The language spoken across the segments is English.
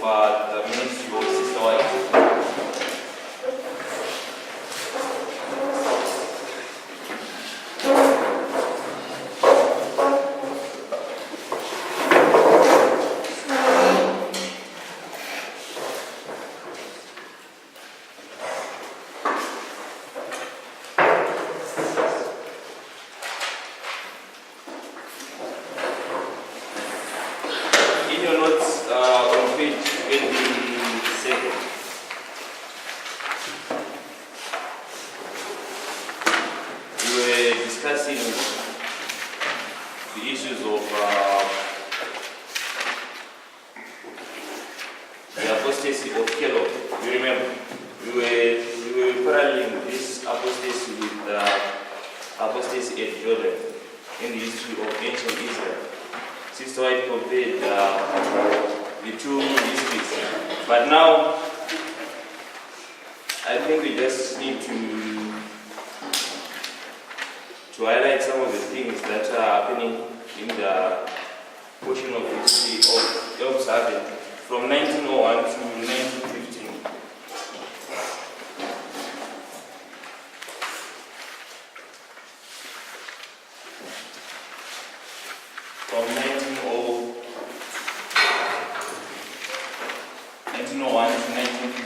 the ministry of Sister White. On page 27, we were discussing the issues of the apostasy of Kellogg. You remember, we were paralleling this apostasy with the apostasy at Jordan in the history of ancient Israel. Sister White compared the two histories. But now, I think we just need to highlight some of the things that are happening in the portion of history of Elm Haven from 1901 to 1915. From 1901 to 1915.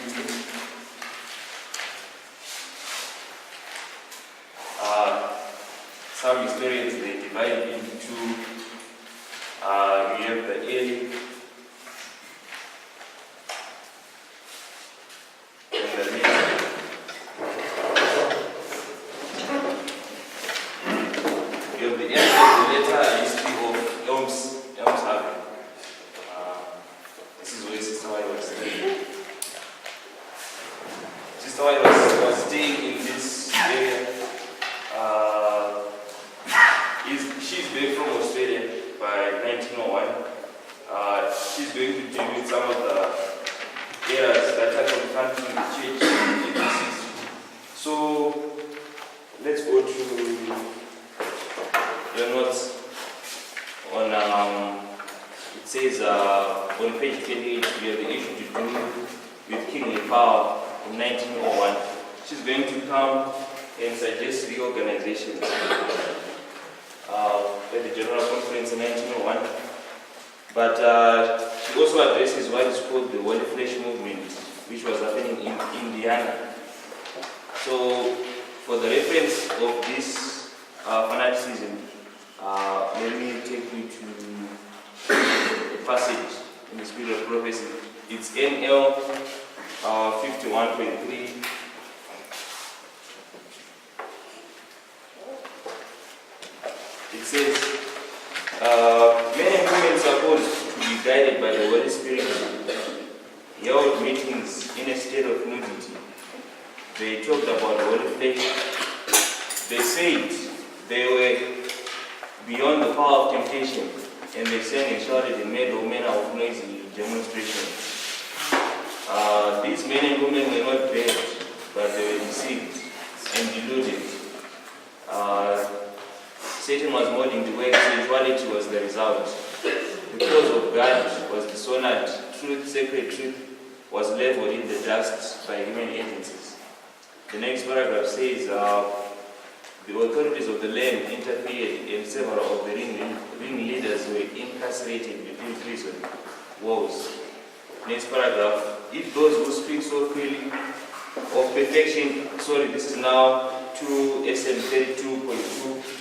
Some historians, they divide it into two. We have the early and the late. We have the early and the later history of Elm's Haven. This is where Sister White was staying. Sister White was staying in this area. She's back from Australia by 1901. She's going to deal with some of the errors that are confronting the church in this history. So let's go to your notes. It says on page 28 we have the issue to do with kingly power in 1901. She's going to come and suggest reorganization at the General Conference in 1901. But she also addresses what is called the Holy Flesh movement, which was happening in Indiana. So, for the reference of this fanaticism, let me take you to a passage in the Spirit of Prophecy. It's NL 51.3. It says, men and women supposed to be guided by the Holy Spirit held meetings in a state of nudity. They talked about the Holy Flesh. They said they were beyond the power of temptation, and they sang and shouted and made all manner of noisy demonstrations. These men and women were not bad, but they were deceived and deluded. Satan was molding the way spirituality was the result. The cause of God was dishonored. Truth, sacred truth, was leveled in the dust by human agencies. The next paragraph says, the authorities of the land interfered, and several of the ring leaders were incarcerated within prison walls. Next paragraph, if those who speak so freely of perfection, this is now 2 SM 32.2.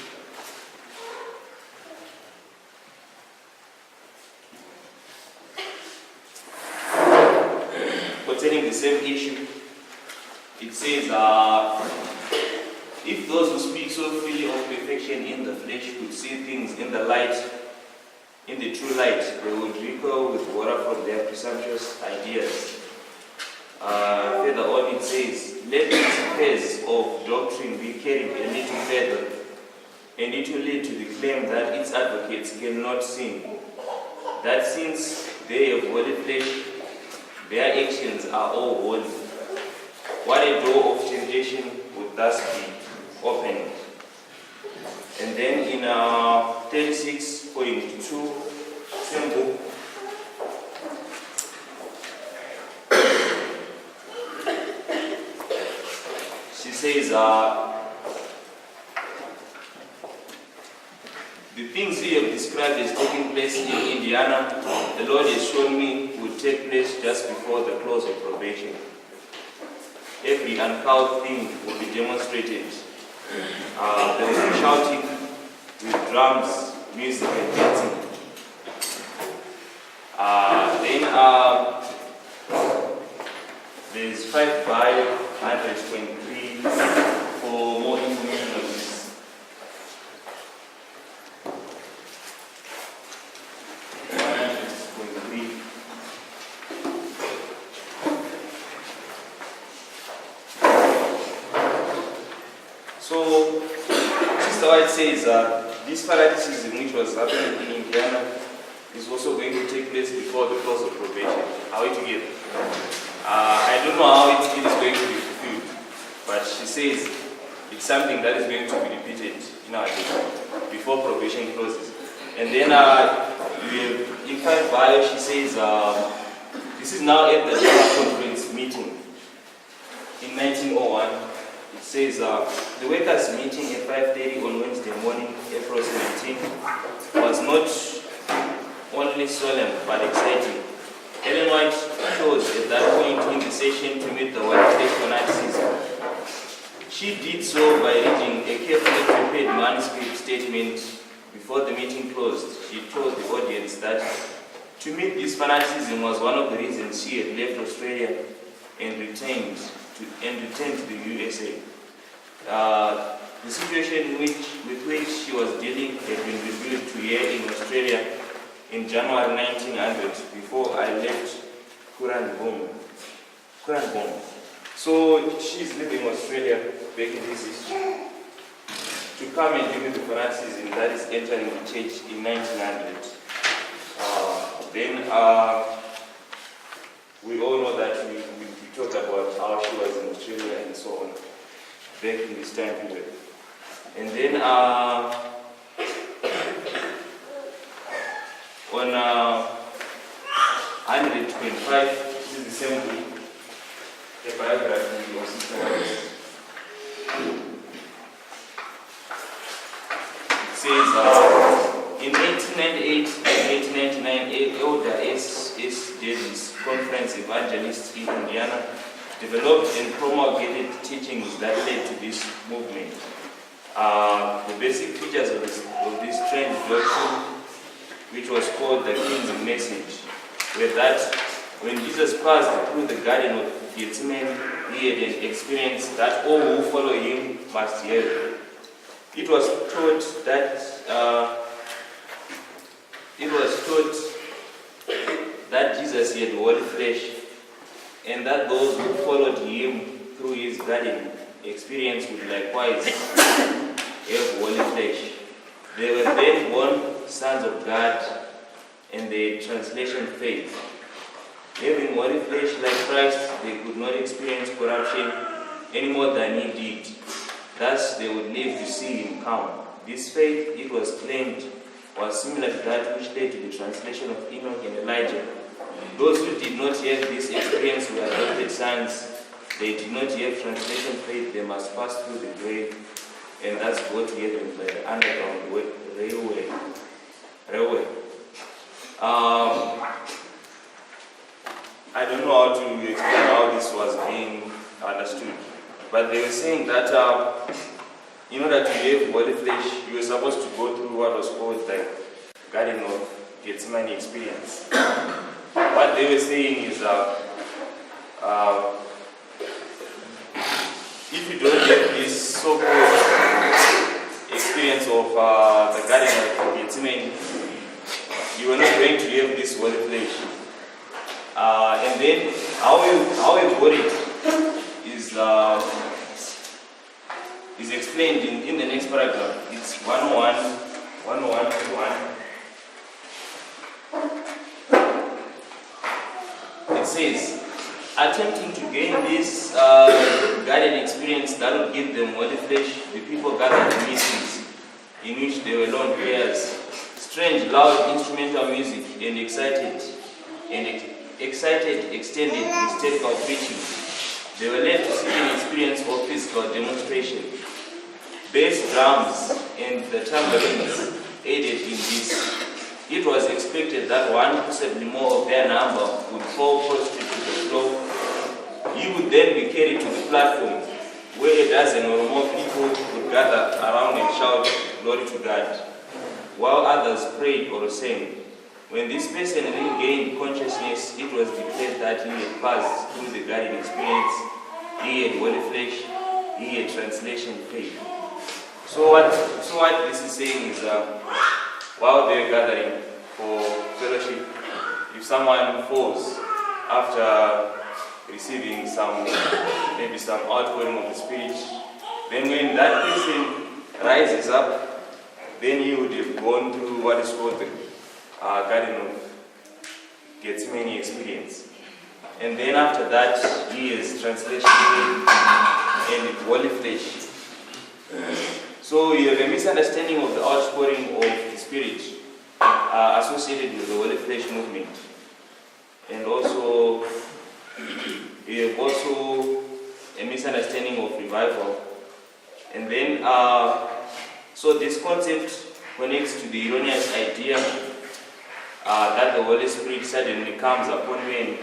Concerning the same issue, it says, if those who speak so freely of perfection in the flesh could see things in the light, in the true light, they would recoil with water from their presumptuous ideas. Further on it says, let these pairs of doctrine be carried a little further, and it will lead to the claim that its advocates cannot sin. That since they have holy flesh, their actions are all holy. What a door of temptation would thus be opened. And then in 36.2, same book, the things he have described as taking place in Indiana, the Lord has shown me will take place just before the close of probation. Every uncouth thing will be demonstrated. There will be shouting with drums, music, and dancing. Then there's 5 by 123 for more information on this. So, Sister White says this fanaticism which was happening in Indiana is also going to take place before the close of probation. Are we together? I don't know how it is going to be fulfilled, but she says it's something that is going to be repeated in our church before probation closes. And then in 5 bio, she says this is now at the General Conference meeting in 1901. It says the workers' meeting at 5:30 on Wednesday morning, April 17, was not only solemn but exciting. Ellen White chose at that point in the session to meet the white-faced fanaticism. She did so by reading a carefully prepared manuscript statement before the meeting closed. She told the audience that to meet this fanaticism was one of the reasons she had left Australia and returned to the USA. The situation with which she was dealing had been revealed to her in Australia in January 1900 before I left Kuranbom. So she's leaving Australia back in this history to come and deal with the fanaticism that is entering the church in 1900. Then we all know that we talked about how she was in Australia and so on back in this time period. And then on 125, this is the same book, the biography of Sister White. It says, in 1898 and 1899, Elder S. Davis, conference evangelist in Indiana, developed and promulgated teachings that led to this movement. The basic features of this strange doctrine, which was called the King's Message, were that when Jesus passed through the Garden of Gethsemane, he had an experience that all who follow him must have. It was taught that Jesus had holy flesh, and that those who followed him through his garden experience would likewise have holy flesh. They were then born sons of God, and the translation faith. Having holy flesh like Christ, they could not experience corruption any more than he did. Thus, they would live to see him come. This faith, it was claimed, was similar to that which led to the translation of Enoch and Elijah. Those who did not have this experience were adopted sons. They did not have translation faith. They must pass through the grave, and that's what we have in the underground railway. I don't know how to explain how this was being understood, but they were saying that in order to have body flesh, you were supposed to go through what was called the Garden of Gethsemane experience. What they were saying is if you don't have this so-called experience of the Garden of Gethsemane, you are not going to have this body flesh. And then how you got it is explained in the next paragraph. It's 101:1. It says, attempting to gain this garden experience that would give them holy flesh, the people gathered in meetings in which they were lone prayers, strange, loud instrumental music, and extended hysterical preaching. They were left to see an experience of physical demonstration. Bass drums and the tambourines aided in this. It was expected that one, possibly more of their number, would fall prostrate to the floor. He would then be carried to the platform, where a dozen or more people would gather around and shout glory to God, while others prayed or sang. When this person regained consciousness, it was declared that he had passed through the guiding experience, he had holy flesh, he had translation faith. So what this is saying is, while they're gathering for fellowship, if someone falls after receiving maybe some outpouring of the Spirit, then when that person rises up, then he would have gone through what is called the Garden of Gethsemane experience. And then after that, he is translation and holy flesh. So you have a misunderstanding of the outpouring of the Spirit associated with the holy flesh movement. And also, you have also a misunderstanding of revival. And then, so this concept connects to the erroneous idea that the Holy Spirit suddenly comes upon men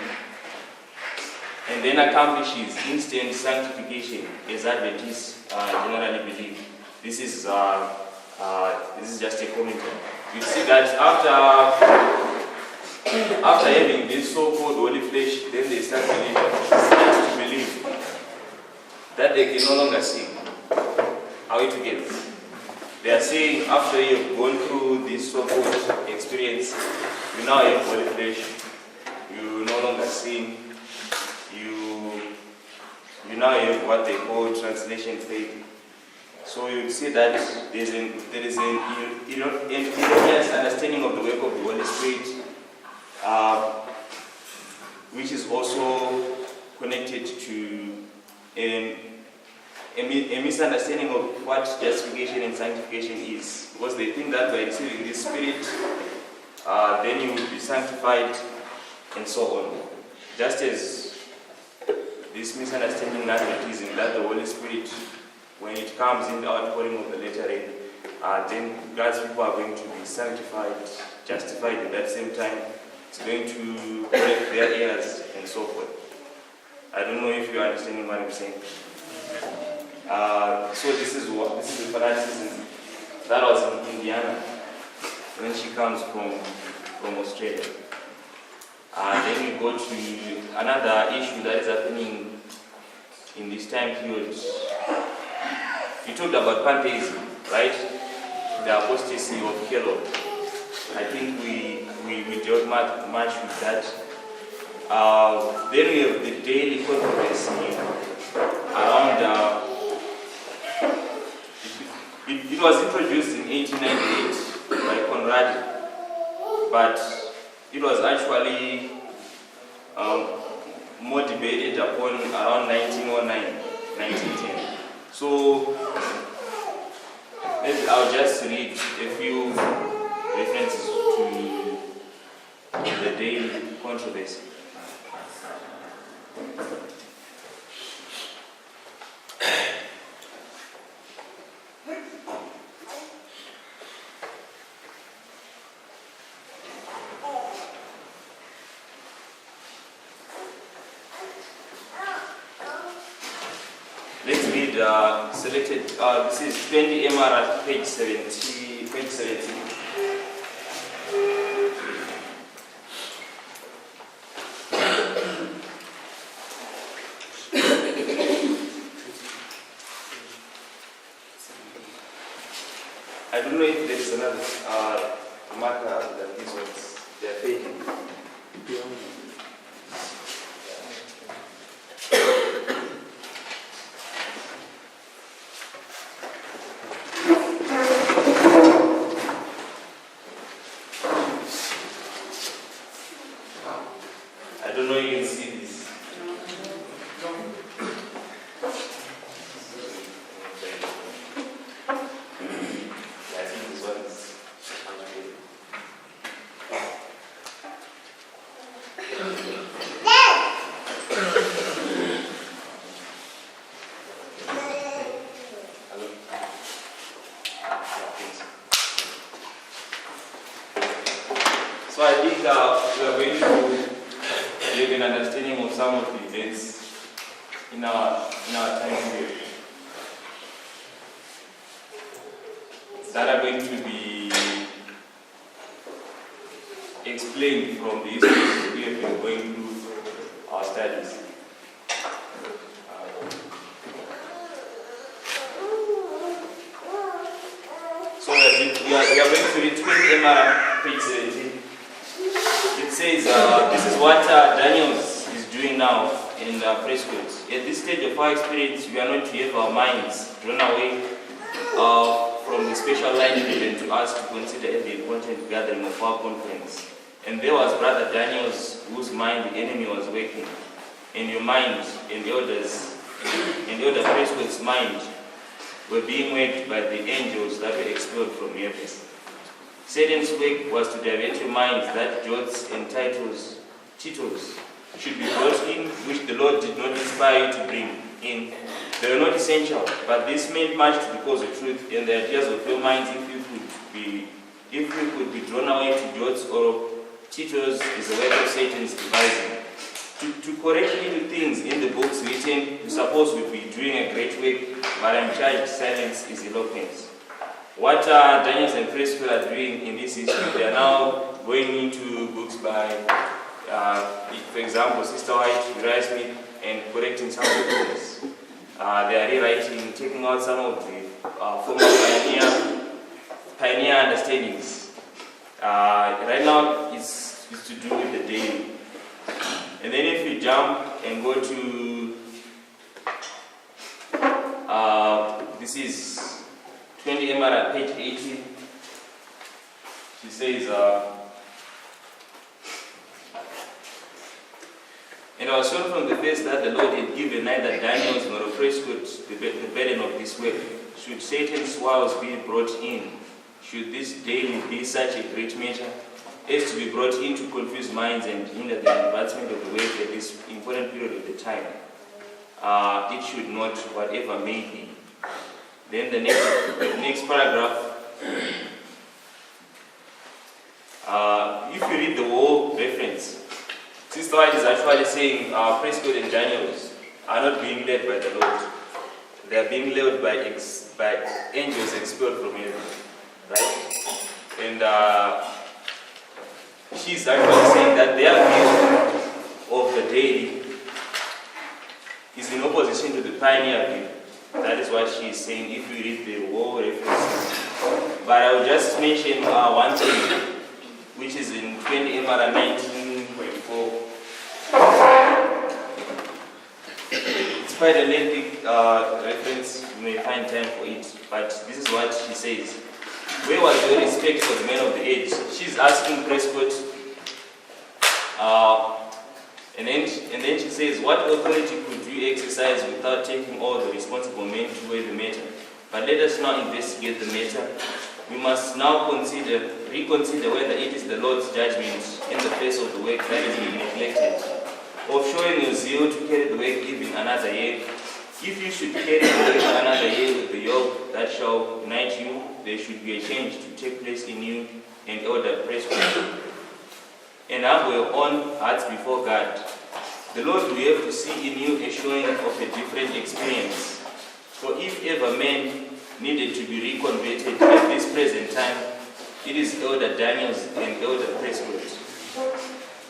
and then accomplishes instant sanctification, as Adventists generally believe. This is just a commentary. You see that after having this so-called holy flesh, then they start to believe that they can no longer sing. Are we together? They are saying after you have gone through this so-called experience, you now have holy flesh, you no longer sing, you now have what they call translation faith. So you see that there is an erroneous understanding of the work of the Holy Spirit, which is also connected to a misunderstanding of what justification and sanctification is. Because they think that by receiving this Spirit, then you will be sanctified and so on. Just as this misunderstanding narratism that the Holy Spirit, when it comes in the outpouring of the latter rain, then God's people are going to be sanctified, justified at that same time. It's going to break their ears and so forth. I don't know if you're understanding what I'm saying. So this is the fanaticism that was in Indiana when she comes from Australia. Then we go to another issue that is happening in this time period. You talked about pantheism, right? The apostasy of Kellogg. I think we dealt much with that. Then we have the daily controversy around. It was introduced in 1898 by Conrad, but it was actually more debated upon around 1909, 1910. So maybe I'll just read a few references to the daily controversy. Let's read selected, this is 20 MR at page 17. I don't know if there is another marker other than these ones. They are fading. I don't know if you can see this. I think this one is So I think we are going to give an understanding of some of the events in our time period that are going to be explained from the history we have been going through our studies. So we are going to read 20 MR page 17. It says, this is what Daniel is doing now in preschool. At this stage of our experience, we are not to have our minds drawn away from the special line given to us to consider the important gathering of our conference. And there was Brother Daniel's, whose mind the enemy was working. And your mind and Elder Prescott's mind were being worked by the angels that were expelled from heaven. Satan's work was to divert your minds that jots and titles should be brought in, which the Lord did not inspire you to bring in. They were not essential, but this meant much to the cause of truth and the ideas of your minds if you could be drawn away to jots or titles is the work of Satan's devising. To correctly do things in the books written, you suppose we'd be doing a great work, but I'm charged silence is eloquence. What Daniels and Prescott are doing in this history, they are now going into books by, for example, Sister White, Uriah Smith, and correcting some of the things. They are rewriting, taking out some of the former pioneer understandings. Right now, it's to do with the daily. And then if you jump and go to, this is 20 MR at page 80, she says, and I was shown from the face that the Lord had given neither Daniel's nor Prescott the burden of this work. Should Satan's wiles be brought in, should this daily be such a great measure, as to be brought in to confuse minds and hinder the advancement of the work at this important period of the time, it should not, whatever may be. Then the next paragraph, if you read the whole reference, Sister White is actually saying Prescott and Daniels are not being led by the Lord. They are being led by angels expelled from heaven. Right? And she's actually saying that their view of the daily is in opposition to the pioneer view. That is what she is saying if you read the whole reference. But I will just mention one thing, which is in 20 MR 19.4. It's quite a lengthy reference, you may find time for it, but this is what she says. Where was your respect for the men of the age? She's asking Prescott, and then she says, what authority could you exercise without taking all the responsible men to weigh the matter? But let us now investigate the matter. We must now reconsider whether it is the Lord's judgment in the face of the work that is being neglected, of showing your zeal to carry the work even another year. If you should carry the work another year with the yoke that shall unite you, there should be a change to take place in you and Elder Prescott. And humble your own hearts before God. The Lord will have to see in you a showing of a different experience. For if ever men needed to be reconverted at this present time, it is Elder Daniels and Elder Prescott.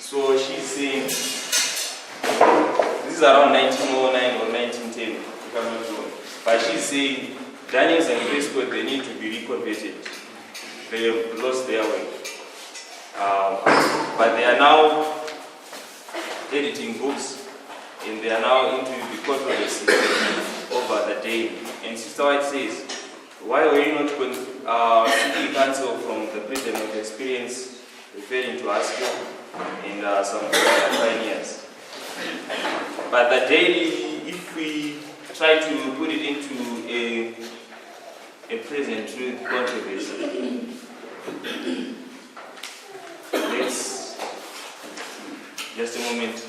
So she's saying, this is around 1909 or 1910, if I'm not wrong. But she's saying, Daniels and Prescott, they need to be reconverted. They have lost their way. But they are now editing books, and they are now into the controversy over the day. And Sister White says, why were you not seeking counsel from the president of experience, referring to Askia and some other pioneers? But the daily, if we try to put it into a present truth controversy, let's, just a moment,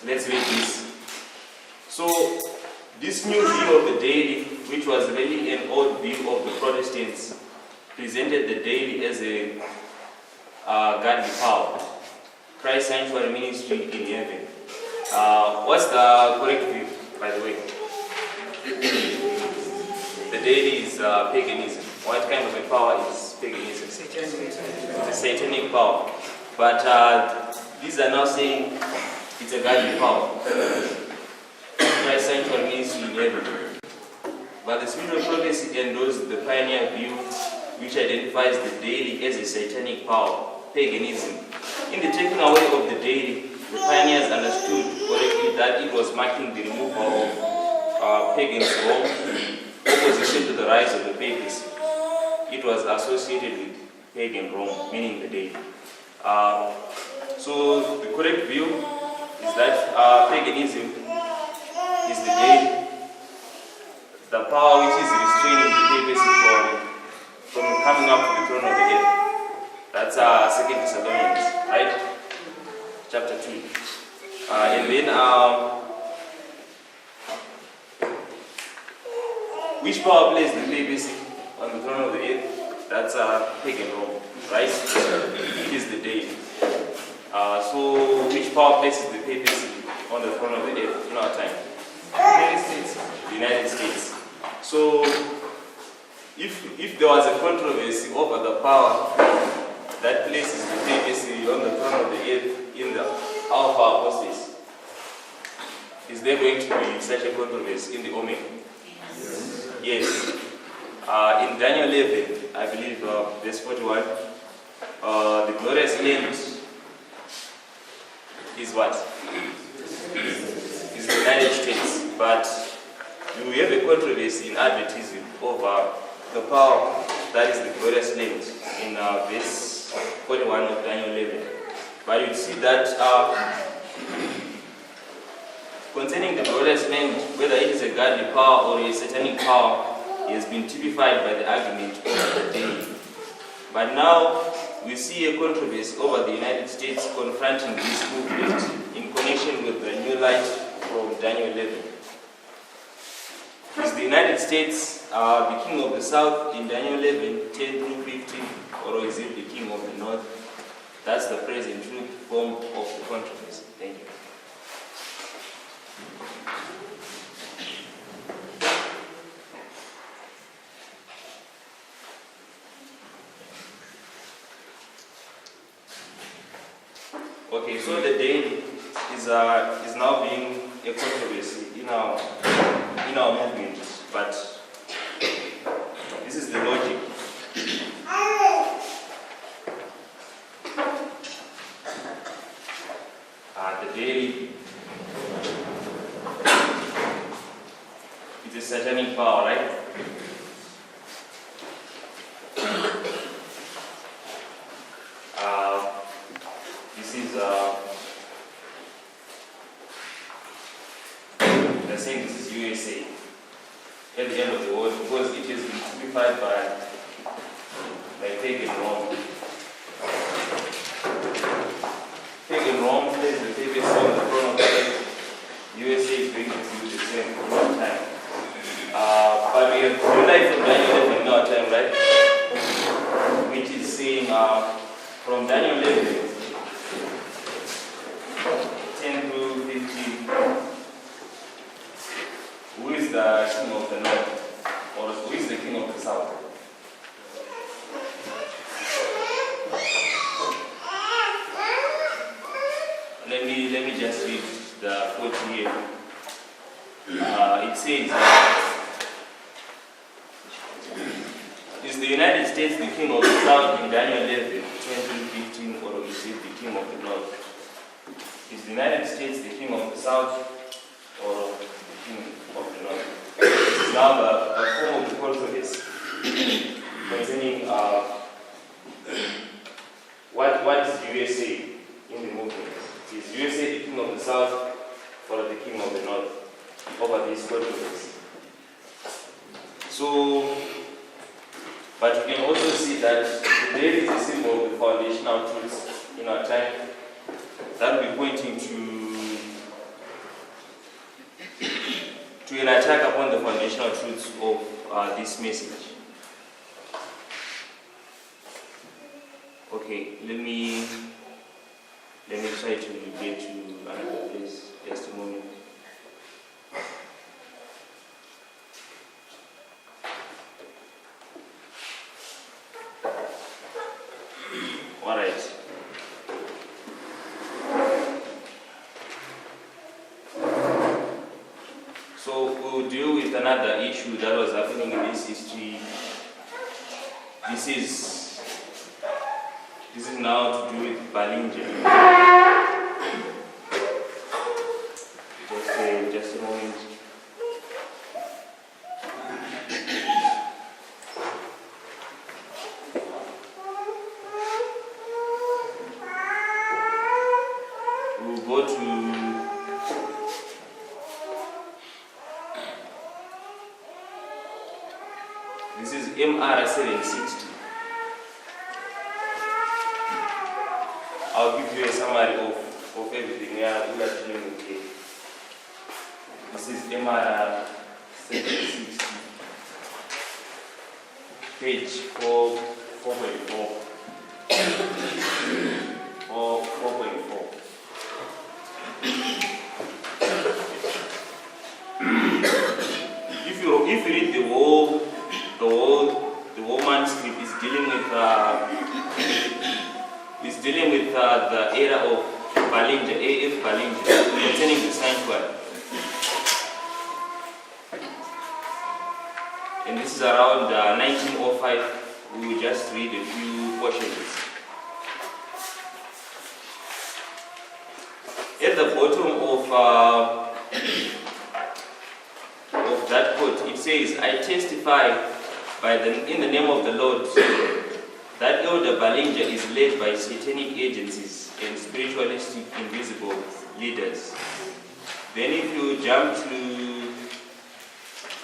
let's read this. So, this new view of the daily, which was really an old view of the Protestants, presented the daily as a godly power. Christ sanctuary ministry in heaven. What's the correct view, by the way? The daily is paganism. What kind of a power is paganism? It's a satanic power. But these are now saying it's a godly power. Christ sanctuary ministry in heaven. But the spirit of prophecy endorses the pioneer view, which identifies the daily as a satanic power, paganism. In the taking away of the daily, the pioneers understood correctly that it was marking the removal of pagans' Rome, opposition to the rise of the papacy. It was associated with pagan Rome, meaning the daily. So the correct view is that paganism is the daily, the power which is restraining the papacy from coming up to the throne of the earth. That's 2 Thessalonians, right? Chapter 2. And then, which power places the papacy on the throne of the earth? That's pagan Rome, right? It is the day. So, which power places the papacy on the throne of the earth in our time? United States. The United States. So, if there was a controversy over the power that places the papacy on the throne of the earth in the Alpha Apostate, is there going to be such a controversy in the Omega? Yes. In Daniel 11, I believe, verse 41, the glorious land is what? Is the United States. But we have a controversy in Adventism over the power that is the glorious land in verse 41 of Daniel 11. But you see that concerning the glorious land, whether it is a godly power or a satanic power, it has been typified by the argument of the day. But now we see a controversy over the United States confronting this movement in connection with the new light from Daniel 11. Is the United States the king of the south in Daniel 11, 10 through 15, or is it the king of the north? That's the present truth form of the controversy. Thank you. Okay, so the day is now being a controversy in our movement, but this is the logic. The day is a satanic power, right? This is they're saying this is USA at the end of the world because it has been typified by pagan Rome. Pagan Rome plays the papacy on the throne of the earth. USA is going to do the same for a long time. But we have two life from Daniel 11 in our time, right? Which is saying from Daniel 11, 10 through 15, who is the king of the north? Or who is the king of the south? Let me just read the quote here. It says, is the United States the king of the south in Daniel 11, 10 through 15, or is it the king of the north? Is the United States the king of the south or the king of the north? This is now the form of the controversy concerning what is the USA in the movement. Is USA the king of the south or the king of the north over this controversy? So, but you can also see that the day is a symbol of the foundational truths in our time that will be pointing to an attack upon the foundational truths of this message. Okay. Okay, let me try to get to another place. Just a moment. All right. So we'll deal with another issue that was happening in this history. This is now to do with Ballinger. Just a moment. We'll go to this is MR 760. I'll give you a summary of everything. Yeah, we are dealing with it. This is MR 760, page 4.4. Or 4.4. If you read the whole manuscript, is dealing with the era of Ballinger, A.F. Ballinger, concerning the sanctuary. And this is around 1905. We will just read a few portions. At the bottom of that quote, it says, "I testify in the name of the Lord that Elder Ballinger is led by satanic agencies and spiritualistic invisible leaders." Then if you jump to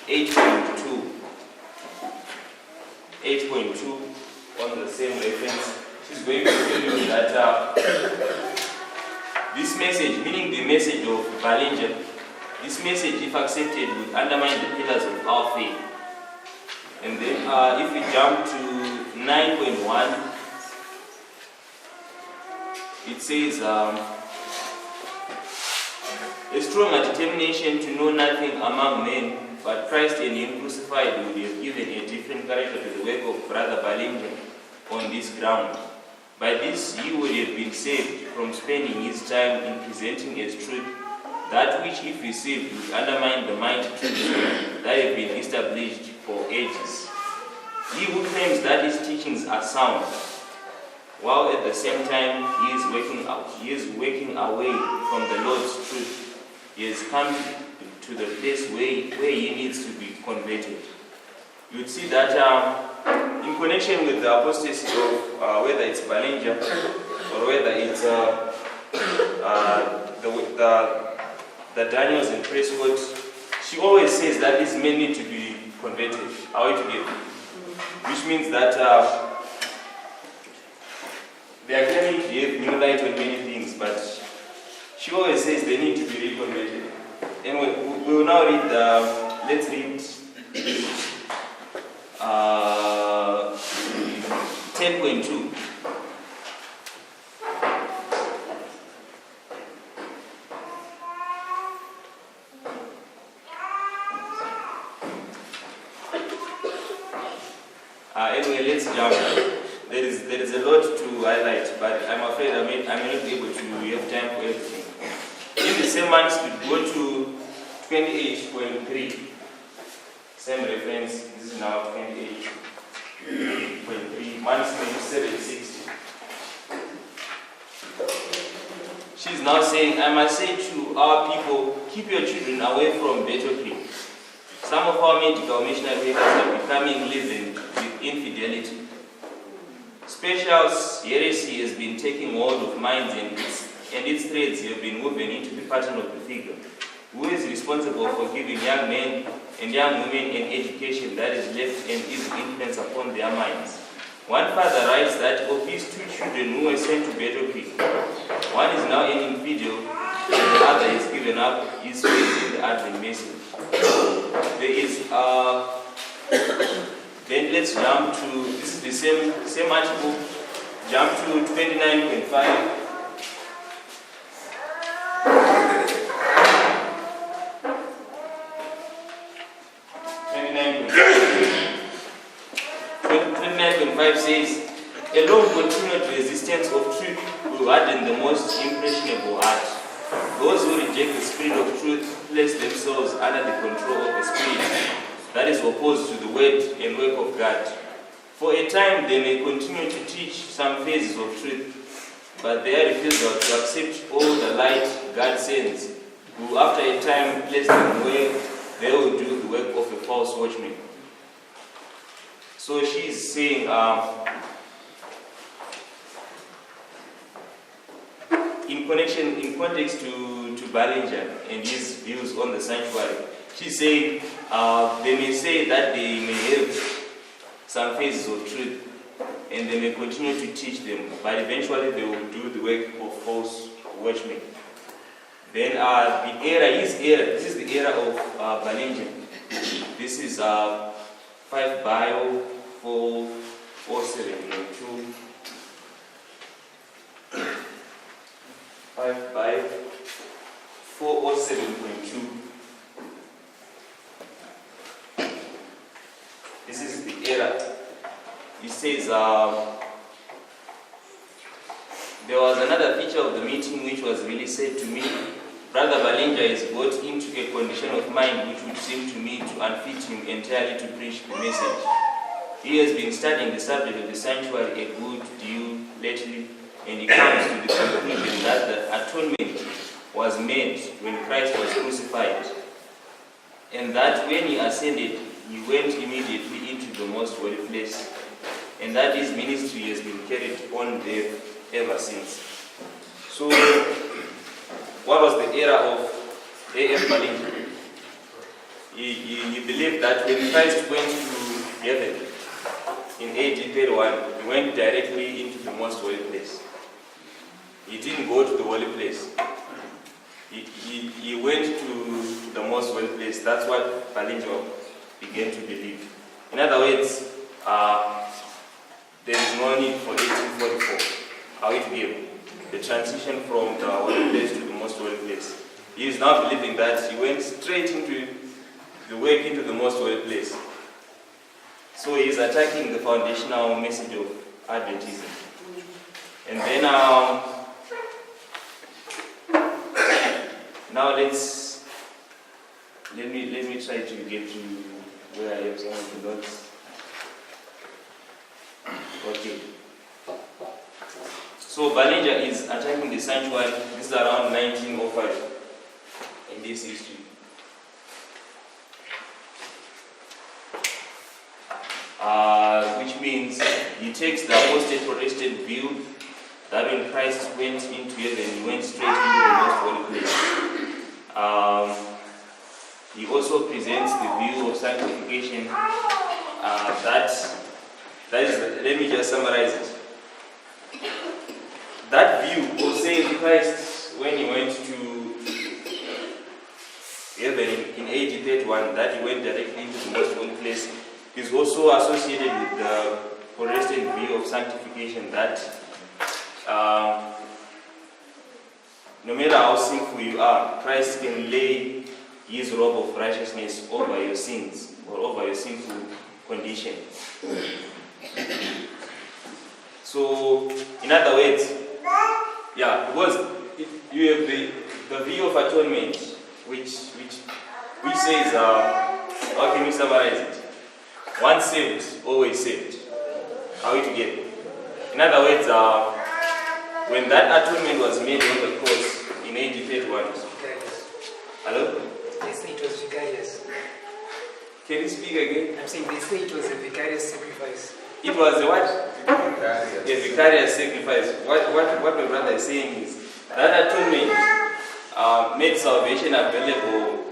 8.2 on the same reference, she's going to tell you that this message, meaning the message of Ballinger, this message, if accepted, would undermine the pillars of our faith. And then if we jump to 9.1, it says, "A stronger determination to know nothing among men but Christ and Him crucified would have given a different character to the work of Brother Ballinger on this ground. By this he would have been saved from spending his time in presenting as truth that which, if received, would undermine the mighty truths that have been established for ages. He who claims that his teachings are sound, while at the same time he is working away from the Lord's truth, he has come to the place where he needs to be converted." You would see that in connection with the apostasy of whether it's Ballinger or whether it's the Daniels and Prescott, she always says that these men need to be converted. Are we together? Which means that they are claiming to have new light on many things, but she always says they need to be reconverted. And we will now read let's read 10.2. Anyway, let's jump. There is a lot to highlight, but I'm afraid I may not be able to have time for everything. In the same manuscript, go to 28.3. Same reference. This is now 28.3. Manuscript 760. She's now saying, "I must say to our people, keep your children away from battlefield. Some of our medical missionary workers are becoming leavened with infidelity. Special heresy has been taking hold of minds, and its threads have been woven into the pattern of the figure. Who is responsible for giving young men and young women an education that is left and is influence upon their minds? One father writes that of his 2 children who were sent to battlefield, one is now an infidel, and the other has given up his faith in the Advent message." There is then let's jump to, this is the same article, Jump to 29.5. 29.5 says, a long continued resistance of truth will harden the most impressionable heart. Those who reject the spirit of truth place themselves under the control of a spirit that is opposed to the word and work of God. For a time they may continue to teach some phases of truth, but their refusal to accept all the light God sends will after a time place them where they will do the work of a false watchman. So she's saying, in context to Ballinger and his views on the sanctuary, she's saying they may say that they may have some phases of truth and they may continue to teach them, but eventually they will do the work of false watchmen. Then the era, this is the era of Ballinger. This is 5 Bio 407.2. 5 Bio 407.2. This is the era. It says there was another feature of the meeting which was really said to me. Brother Ballinger is brought into a condition of mind which would seem to me to unfit him entirely to preach the message. He has been studying the subject of the sanctuary a good deal lately, and he comes to the conclusion that the atonement was made when Christ was crucified, and that when he ascended, he went immediately into the most holy place, and that his ministry has been carried on there ever since. So, what was the era of A.F. Ballinger? He believed that when Christ went to heaven in AD 31, he went directly into the most holy place. He didn't go to the holy place. He went to the most holy place. That's what Ballinger began to believe. In other words, there is no need for 1844. How it gave the transition from the holy place to the most holy place. He is now believing that he went straight into the work into the most holy place. So he is attacking the foundational message of Adventism. And then now let me try to get to where I have some of the notes. Okay. So Ballinger is attacking the sanctuary. This is around 1905 in this history. Which means he takes the apostate Protestant view that when Christ went into heaven, he went straight into the most holy place. He also presents the view of sanctification that is, let me just summarize it. That view of saying Christ, when he went to heaven in AD 31, that he went directly into the most holy place, is also associated with the Protestant view of sanctification that no matter how sinful you are, Christ can lay his robe of righteousness over your sins or over your sinful condition. So, in other words, because you have the view of atonement, which says, how can we summarize it? Once saved, always saved. How it get? In other words, when that atonement was made on the cross in AD 31. Hello? They say it was vicarious. Can you speak again? I'm saying they say it was a vicarious sacrifice. It was a what? A vicarious sacrifice. What my brother is saying is that atonement made salvation available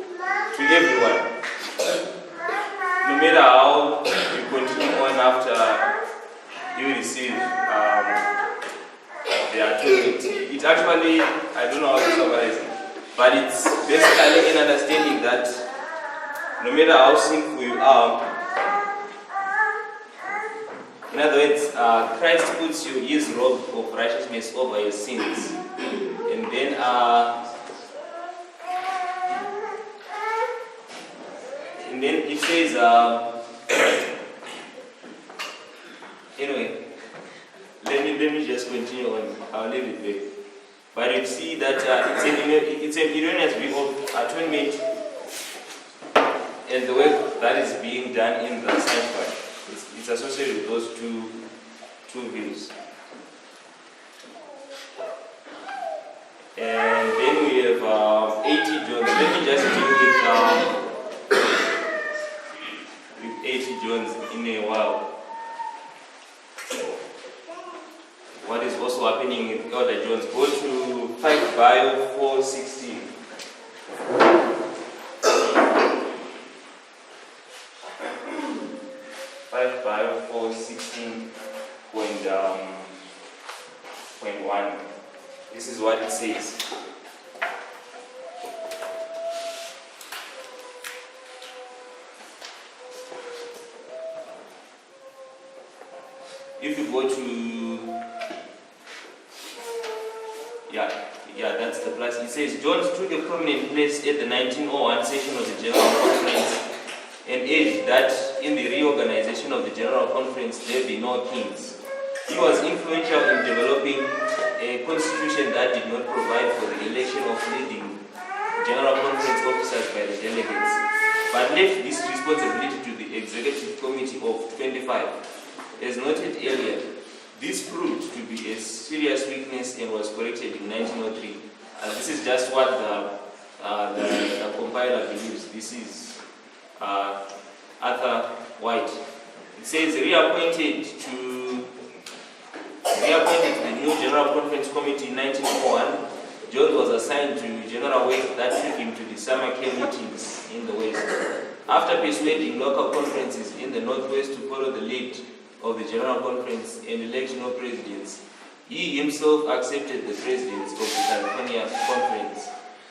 to everyone. No matter how you continue on after you receive the atonement. It actually, I don't know how to summarize it, but it's basically an understanding that no matter how sinful you are, In other words, Christ puts you his robe of righteousness over your sins. And then it says, anyway, let me just continue on. I'll leave it there. But you see that it's an erroneous view of atonement and the work that is being done in the sanctuary. It's associated with those two views. And then we have 80 Jones. Let me just deal with 80 Jones in a while. What is also happening with Elder Jones? Go to 5 Bio 416. 5 Bio 416.1. This is what it says. If you go to that's the plus. It says Jones took a prominent place at the 1901 session of the General Conference and urged that in the reorganization of the General Conference there be no kings. He was influential in developing a constitution that did not provide for the election of leading General Conference officers by the delegates, but left this responsibility to the Executive Committee of 25. As noted earlier, this proved to be a serious weakness and was corrected in 1903. This is just what the compiler believes. This is Arthur White. It says reappointed to the new General Conference Committee in 1901. John was assigned to general work that took him to the summer camp meetings in the West. After persuading local conferences in the Northwest to follow the lead of the General Conference and election of presidents, he himself accepted the presidents of the California Conference.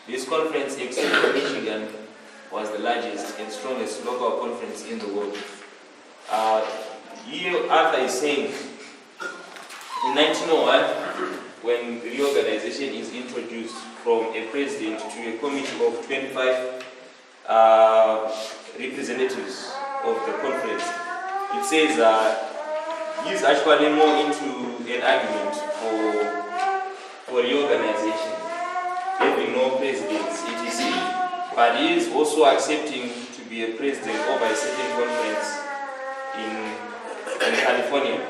This conference, except for Michigan, was the largest and strongest local conference in the world. Here Arthur is saying, in 1901, when reorganization is introduced from a president to a committee of 25 representatives of the conference, it says he's actually more into an argument for reorganization, having no presidents, etc. But he is also accepting to be a president over a certain conference in California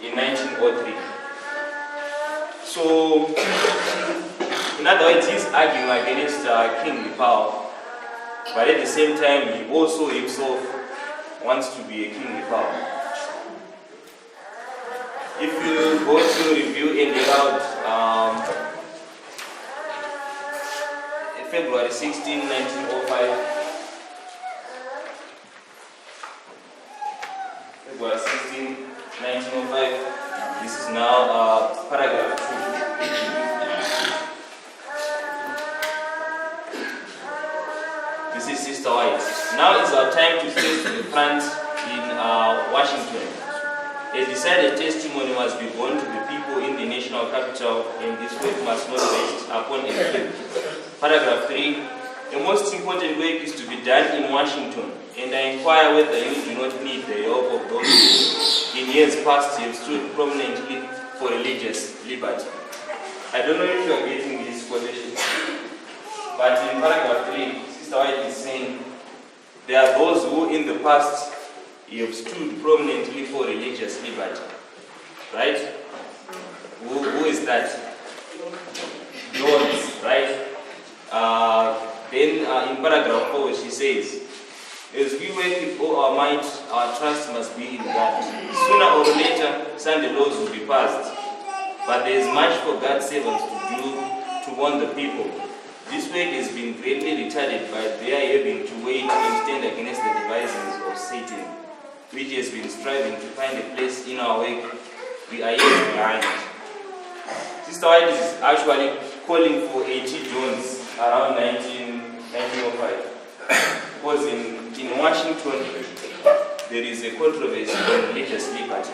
in 1903. So, in other words, he's arguing against kingly power, but at the same time, he also himself wants to be a kingly power. If you go to review and read out February 16, 1905, February 16, 1905, this is now paragraph 2. This is Sister White. Now is our time to face to the front in Washington. A decided testimony must be borne to the people in the national capital, and this work must not rest upon a few. Paragraph 3. The most important work is to be done in Washington, and I inquire whether you do not need the help of those who in years past have stood prominently for religious liberty. I don't know if you are getting this quotation, but in paragraph 3, Sister White is saying, there are those who in the past have stood prominently for religious liberty. Right? Who is that? Jones, right? Then in paragraph 4 she says, as we work with all our might, our trust must be in God. Sooner or later, Sunday laws will be passed, but there is much for God's servants to do to warn the people. This work has been greatly retarded by their having to wait and stand against the devices of Satan, which has been striving to find a place in our work. We are yet behind. Sister White is actually calling for 80 Jones around 1905. Because in Washington, there is a controversy on religious liberty.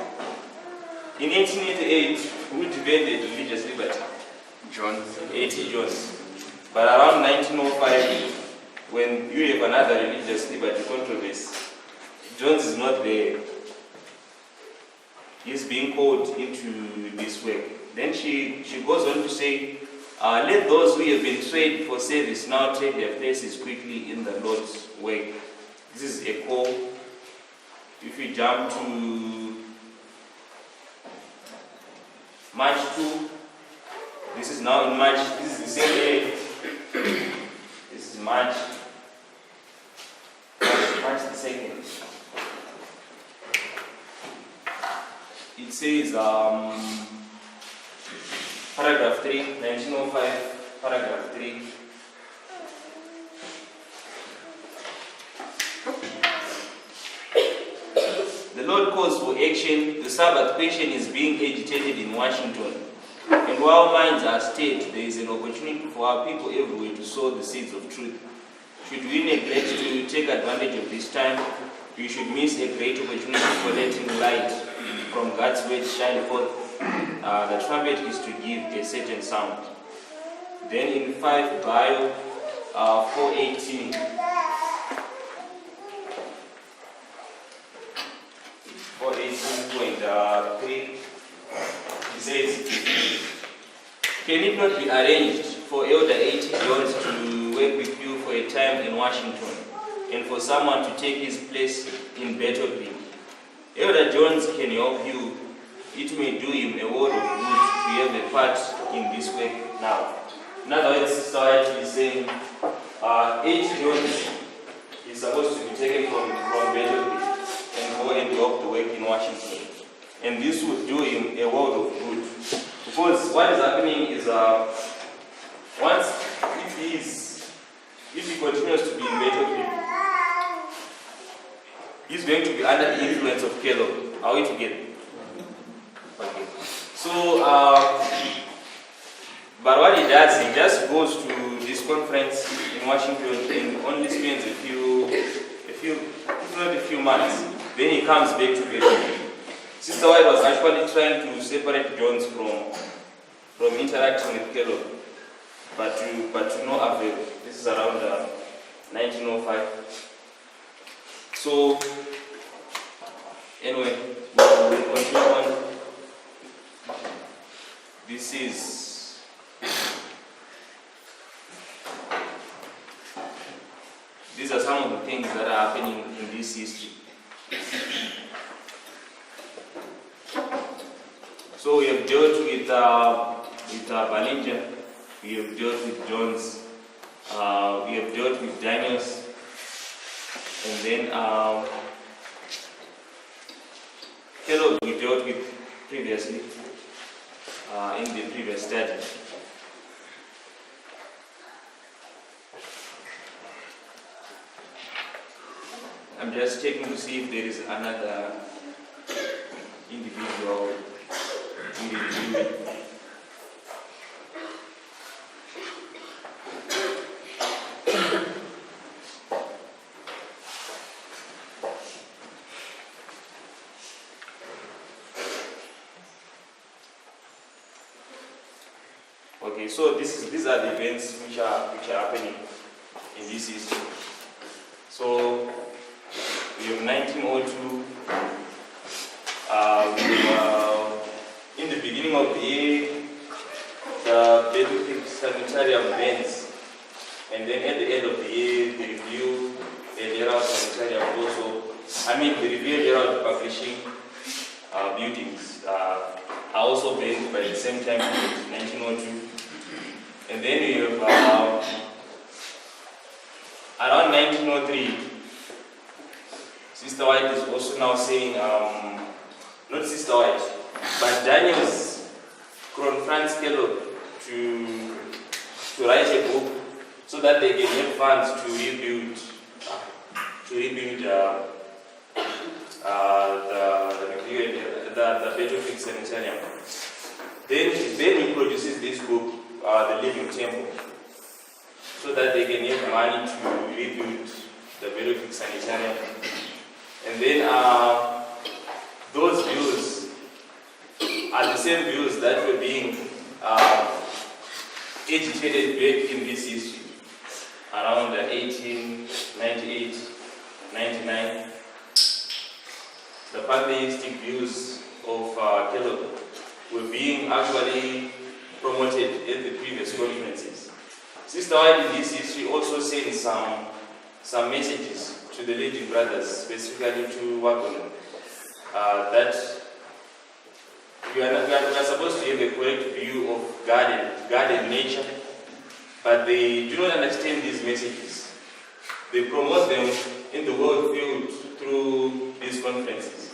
In 1888, who defended religious liberty? Jones. A.T. Jones. But around 1905, when you have another religious liberty controversy, Jones is not there. He's being called into this work. Then she goes on to say, let those who have been trained for service now take their places quickly in the Lord's work. This is a call. If we jump to March 2, this is now in March, this is the same day. This is March the 2nd. It says, paragraph 3, 1905, paragraph 3. The Lord calls for action. The Sabbath question is being agitated in Washington. And while minds are stirred, there is an opportunity for our people everywhere to sow the seeds of truth. Should we neglect to take advantage of this time, we should miss a great opportunity for letting light from God's word shine forth. The trumpet is to give a certain sound. Then in 5 Bio 418, 418.3, it says, can it not be arranged for Elder A.T. Jones to work with you for a time in Washington and for someone to take his place in Battle Creek? Elder Jones can help you. It may do him a world of good to have a part in this work now. In other words, Sister White is saying, A.T. Jones is supposed to be taken from Battle Creek and go and help the work in Washington. And this would do him a world of good. Because what is happening is, if he continues to be in Battle Creek, he's going to be under the influence of Kellogg. Are we together? Okay. So, but what he does, he just goes to this conference in Washington and only spends if not a few months. Then he comes back to Battle. Sister White was actually trying to separate Jones from interacting with Kellogg, but to no avail. This is around 1905. So, anyway, we'll continue on. These are some of the things that are happening in this history. So we have dealt with Ballinger, we have dealt with Jones, we have dealt with Daniels, and then Kellogg we dealt with previously in the previous study. I'm just checking to see if there is another individual in the review. Okay, so these are the events which are happening in this history. So we have 1902. In the beginning of the year, the Battle Sanitarium bans, and then at the end of the year, the Review and Herald Sanitarium also. The Review and Herald publishing buildings are also banned by the same time, 1902. And then we have around 1903, Sister White is also now saying, not Sister White, but Daniels confronts Kellogg to write a book so that they can have funds to rebuild the Petrofic Sanitarium. Then he produces this book, The Living Temple, so that they can have money to rebuild the Petrofic Sanitarium. And then those views are the same views that were being agitated back in this history around 1898, 99. The pantheistic views of Kellogg were being actually promoted at the previous conferences. Sister White in this history also sent some messages to the leading brothers, specifically to Wagon, that we are supposed to have a correct view of God and nature, but they do not understand these messages. They promote them in the world field through these conferences.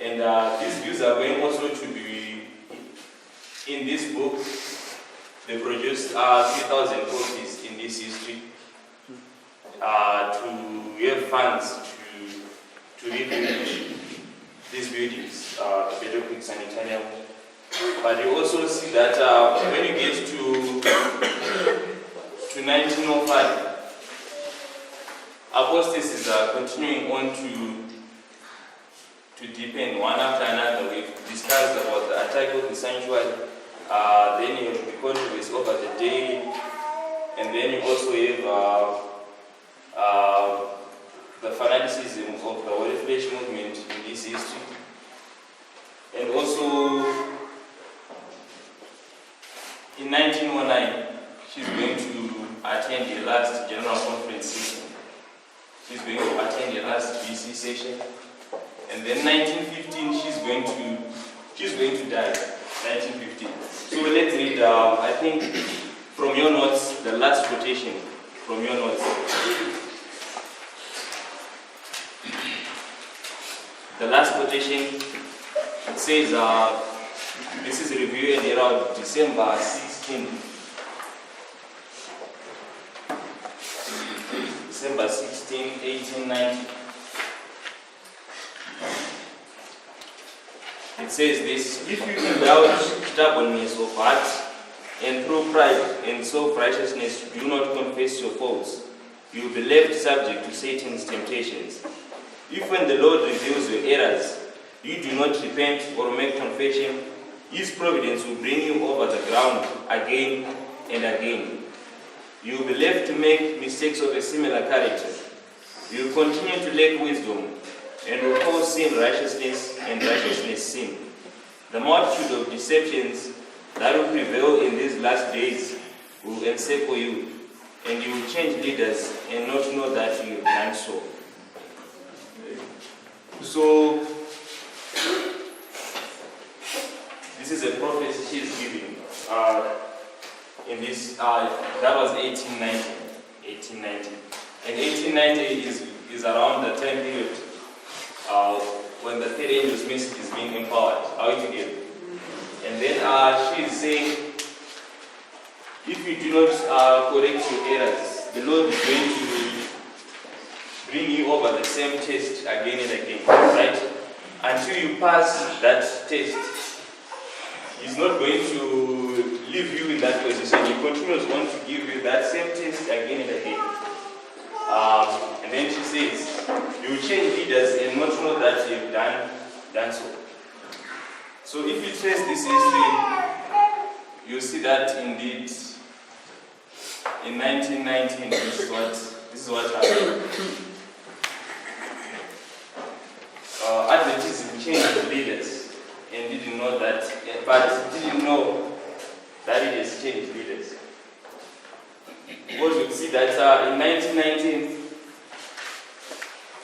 And these views are going also to be in this book. They produced 3,000 copies in this history to have funds to rebuild these buildings, Pedocric Sanitarium. But you also see that when you get to 1905, apostasies are continuing on to deepen one after another. We've discussed about the attack of the sanctuary, then you have the controversy over the daily, and then you also have the fanaticism of the Holy Flesh movement in this history. And also, in 1909, she's going to attend the last General Conference session. She's going to attend the last BC session. And then 1915, she's going to die. 1915. So let's read, I think, from your notes, the last quotation from your notes. The last quotation, it says, this is a review and around December 16. December 16, 1890. It says this: if you indulge stubbornness of heart, and through pride and self-righteousness do not confess your faults, you will be left subject to Satan's temptations. If when the Lord reveals your errors, you do not repent or make confession, His providence will bring you over the ground again and again. You will be left to make mistakes of a similar character. You will continue to lack wisdom, and will call sin righteousness and righteousness sin. The multitude of deceptions that will prevail in these last days will encircle you, and you will change leaders and not know that you have done so. So, this is a prophecy she is giving. In this, that was 1890. And 1890 is around the time period when the third angel's message is being empowered. Are we together? And then she is saying, if you do not correct your errors, the Lord is going to bring you over the same test again and again, right? Until you pass that test, He's not going to leave you in that position. He continues on to give you that same test again and again. And then she says, you will change leaders and not know that you have done so. So if you trace this history, you see that indeed in 1919 this is what happened. Adventism changed leaders and didn't know that, but didn't know that it has changed leaders. Because you see that in 1919,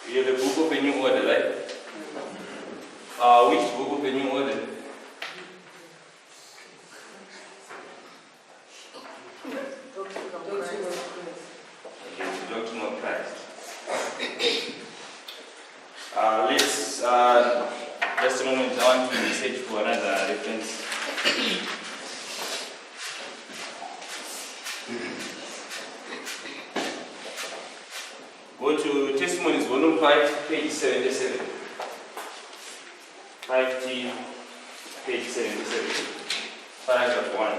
we have the Book of a New Order, right? Which Book of a New Order? Doctrine of Christ. Let's just a moment, I want to search for another reference. Go to Testimonies, volume 5, page 77. 5T, page 77. Paragraph 1.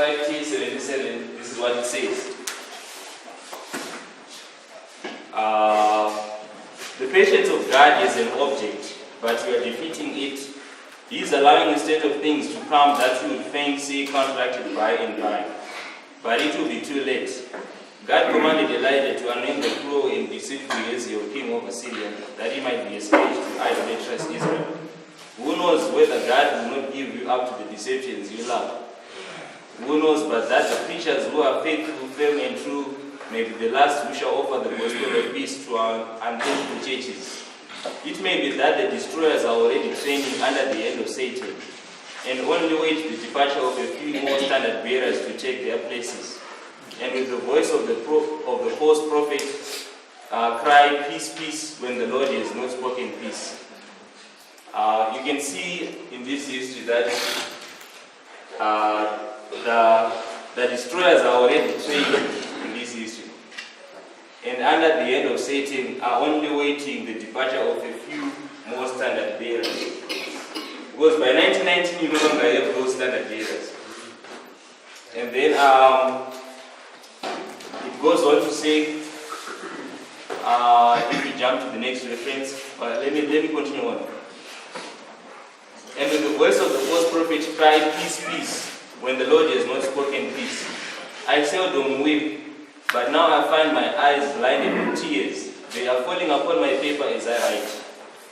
5T 77, this is what it says. the patience of God is an object, but we are defeating it. He is allowing a state of things to come that you would fain see contracted by and by. But it will be too late. God commanded Elijah to anoint the cruel and deceitful Hazael king over Syria, that he might be a scourge to idolatrous Israel. Who knows whether God will not give you up to the deceptions you love? Who knows but that the preachers who are faithful, firm, and true may be the last who shall offer the gospel of peace to our unfaithful churches. It may be that the destroyers are already training under the hand of Satan, and only wait the departure of a few more standard bearers to take their places. And with the voice of the false prophet, cry, peace, peace, when the Lord has not spoken peace. You can see in this history that the destroyers are already trained in this history. And under the hand of Satan are only waiting the departure of a few more standard bearers. Because by 1919 you no longer have those standard bearers. And then it goes on to say, if we jump to the next reference, let me continue on. And with the voice of the false prophet cried, peace, peace, when the Lord has not spoken peace. I seldom weep, but now I find my eyes blinded with tears. They are falling upon my paper as I write.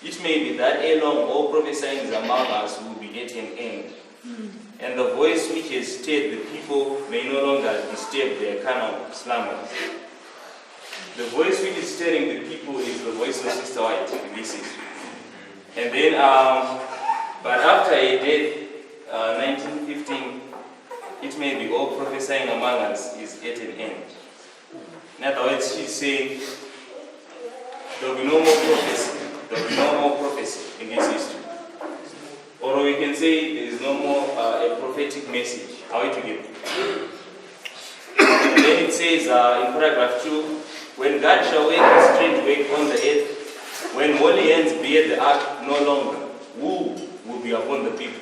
It may be that ere long all prophesyings among us will be at an end. And the voice which has stirred the people may no longer disturb their carnal slumbers. The voice which is stirring the people is the voice of Sister White. This is. And then, but after a death, 1915, it may be all prophesying among us is at an end. In other words, she's saying there will be no more prophecy. There will be no more prophecy in this history. Or we can say there is no more a prophetic message. Are we together? And then it says in paragraph 2, when God shall work his strange work on the earth, when holy hands bear the ark no longer, who will be upon the people?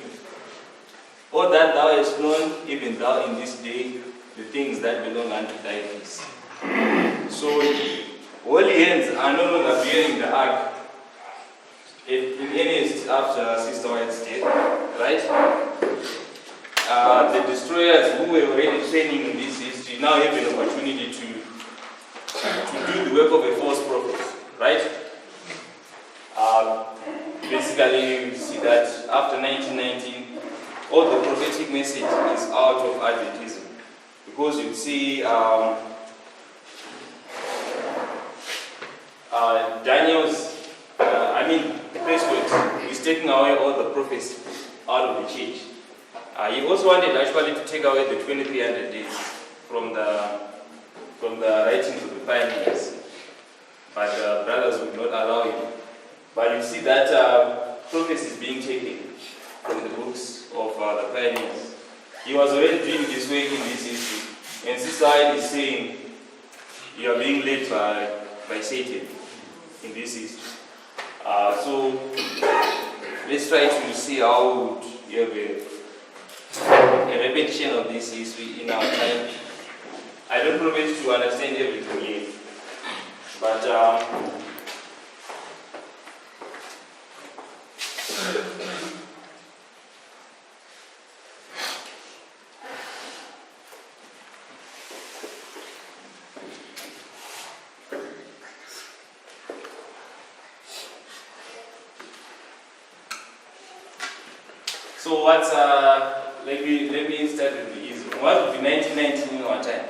Or that thou hast known, even thou in this day, the things that belong unto thy peace. So, holy hands are no longer bearing the ark. In any after Sister White's death, right? The destroyers who were already training in this history now have an opportunity to do the work of a false prophet, right? Basically, you see that after 1919, all the prophetic message is out of Adventism. Because you see Daniel's, he's taking away all the prophets out of the church. He also wanted actually to take away the 2300 days from the writings of the pioneers, but the brothers would not allow him. But you see that prophecy is being taken from the books of the pioneers. He was already doing this work in this history, and Sister Hyde is saying you are being led by Satan in this history. So let's try to see how you have a repetition of this history in our time. I don't promise to understand everything yet, but so what's let me start with the easy one. What would be 1919 in our time?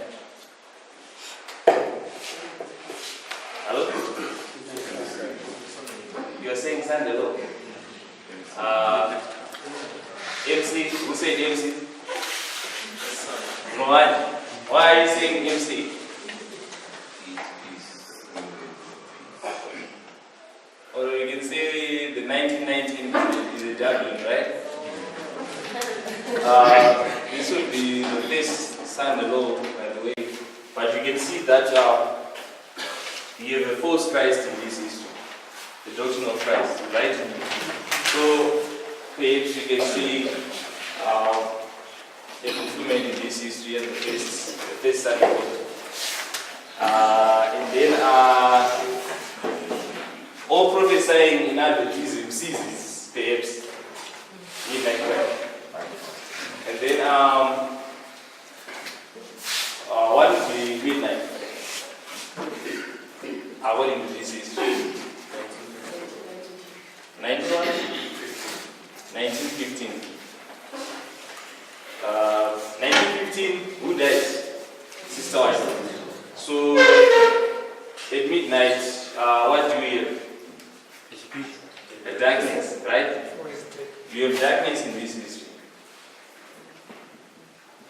Hello? You are saying Sunday law. MC, who said MC? No one. Why are you saying MC? Or you can say the 1919 is a Dublin, right? This would be the first Sunday law, by the way. But you can see that you have a false Christ in this history, the doctrine of Christ, right? So perhaps you can see a fulfillment in this history and the first Sunday law. And then All prophesying in Adventism ceases, perhaps, midnight prayer. And then, what is the midnight? According to this history, 1915. 1915, who died? Sister wife. So, at midnight, what do we hear? A darkness, right? We have darkness in this history.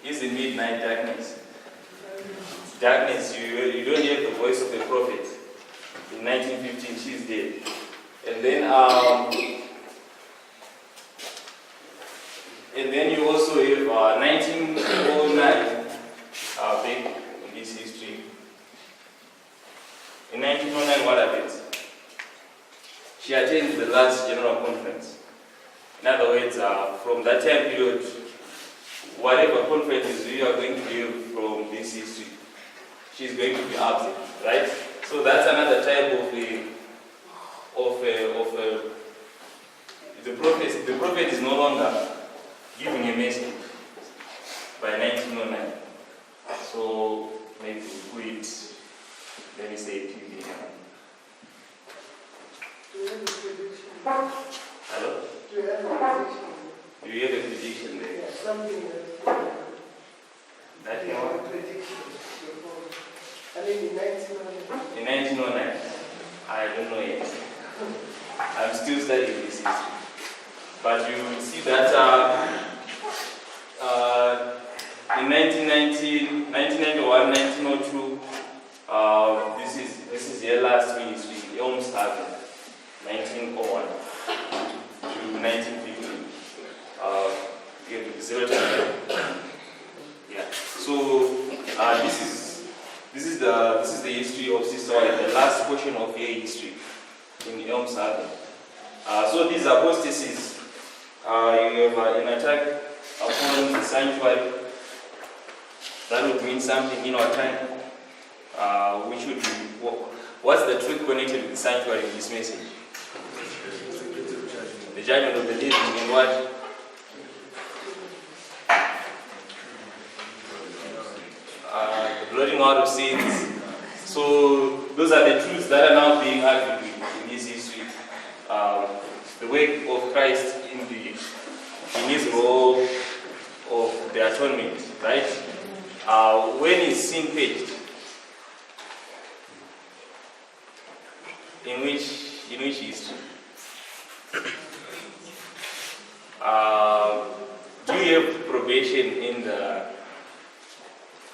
It's the midnight darkness. Darkness, you don't hear the voice of the prophet. In 1915, she's dead. And then you also have 1909, back in this history. In 1909, what happens? She attends the last general conference. In other words, from that time period, whatever conferences we are going to do from this history, she's going to be absent, right? So that's another type of the prophet. The prophet is no longer giving a message by 1909. So maybe we quit. Let me say it here. Hello? Do you hear the prediction there? That came out? In 1909. I don't know yet. I'm still studying this history. But you will see that in 1990, 1991, 1902, this is their last ministry, almost having 1901 to 1915. Yeah. So this is the history of Sister White, the last portion of her history in Elm Serving. So these apostasies, you have an attack upon the sanctuary. That would mean something in our time. We should be. What's the truth connected with the sanctuary in this message? The judgment of the living in what? The blotting out of sins. So those are the truths that are now being argued with in this history. The work of Christ in his role of the atonement, right? When is sin paid? In which history? Do you have probation in the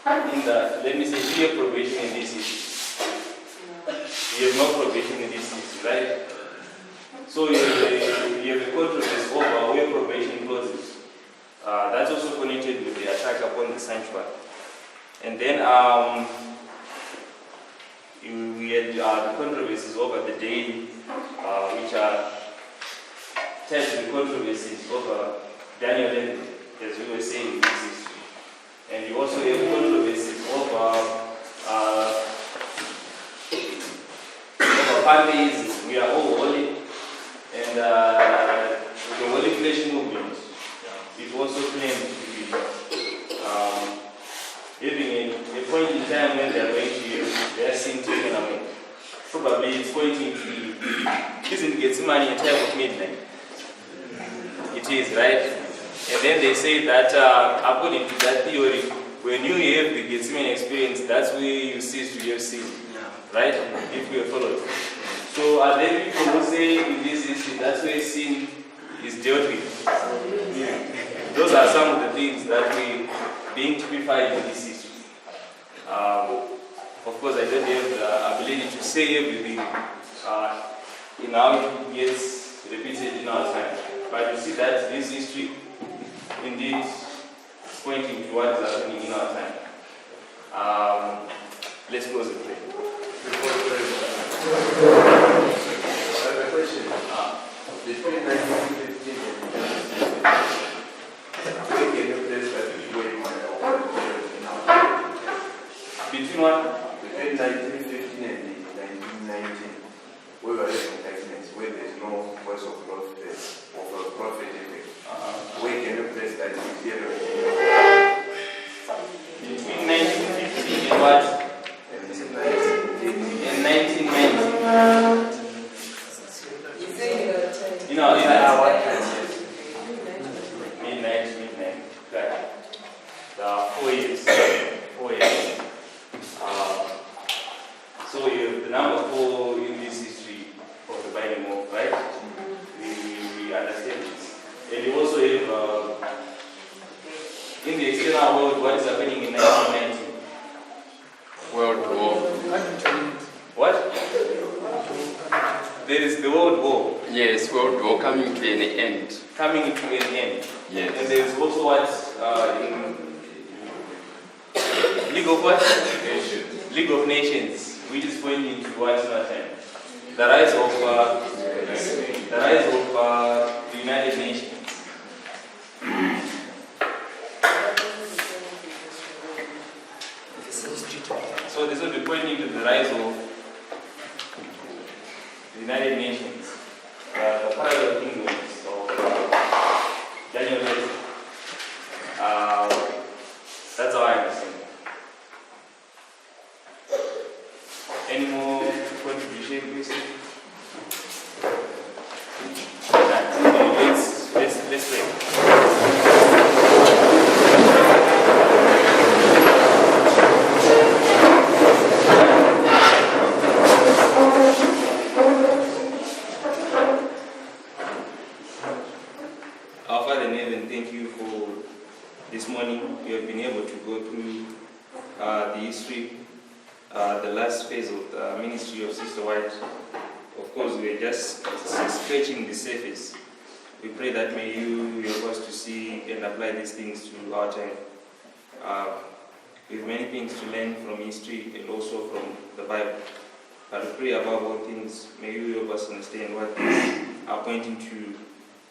let me say, do you have probation in this history? You have no probation in this history, right? So you have a controversy over where probation closes. That's also connected with the attack upon the sanctuary. And then we had the controversies over the day, which are tied to the controversies over Daniel, as we were saying in this history. And you also have controversies over pantheism. We are all holy. And the Holy Flesh movement, it also claimed to be having a point in time when they are going to have their sin taken away. Probably it's pointing to isn't Gethsemane a time of midnight? It is, right? And then they say that according to that theory, when you have the Gethsemane experience, that's where you cease to have sin. Right? If you follow it. So are there people who say in this history that's where sin is dealt with? Those are some of the things that we being typified in this history. Of course, I don't have the ability to say everything in how it gets repeated in our time. But you see that this history indeed is pointing to what is happening in our time. Let's close the prayer. I have a question. Between 1915 and where can you place that between Between what? Between 1915 and 1919, we were in place that you hear of? Between 1950 and what? And 1990. You know, what time? Midnight. Right. 4 years. 4 years. So you have the number 4 in this history of the binding of, right? We understand this. And you also have in the external world what is happening in 1990. World War. What? There is the World War. Yes, World War coming to an end. Coming to an end. Yes. And there is also what in League of what? League of Nations, which is pointing to what time? The rise of the United Nations. So this will be pointing to the rise of the United Nations, the parallel kingdoms of Daniel Lewis. That's how I understand. Any more contribution, please? Let's pray. Our Father in heaven, thank you for this morning. We have been able to go through the history, the last phase of the ministry of Sister White. Of course, we are just scratching the surface. We pray that may you help us to see and apply these things to our time. We have many things to learn from history and also from the Bible. But we pray above all things, may you help us understand what these are pointing to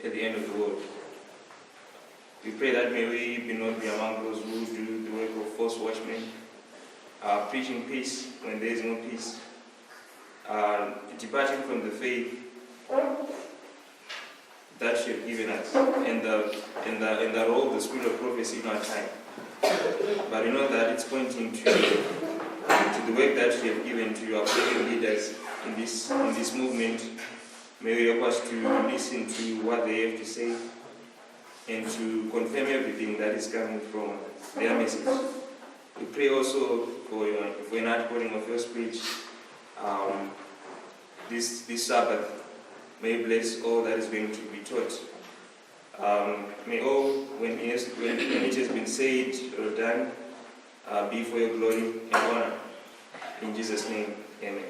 at the end of the world. We pray that may we not be among those who do the work of false watchmen, preaching peace when there is no peace, departing from the faith that you have given us, and the role of the spirit of prophecy in our time. But we know that it's pointing to the work that you have given to your fellow leaders in this movement. May you help us to listen to what they have to say and to confirm everything that is coming from their message. We pray also for an outpouring of your Spirit this Sabbath. May you bless all that is going to be taught. May all, when it has been said or done, be for your glory and honor. In Jesus' name, amen.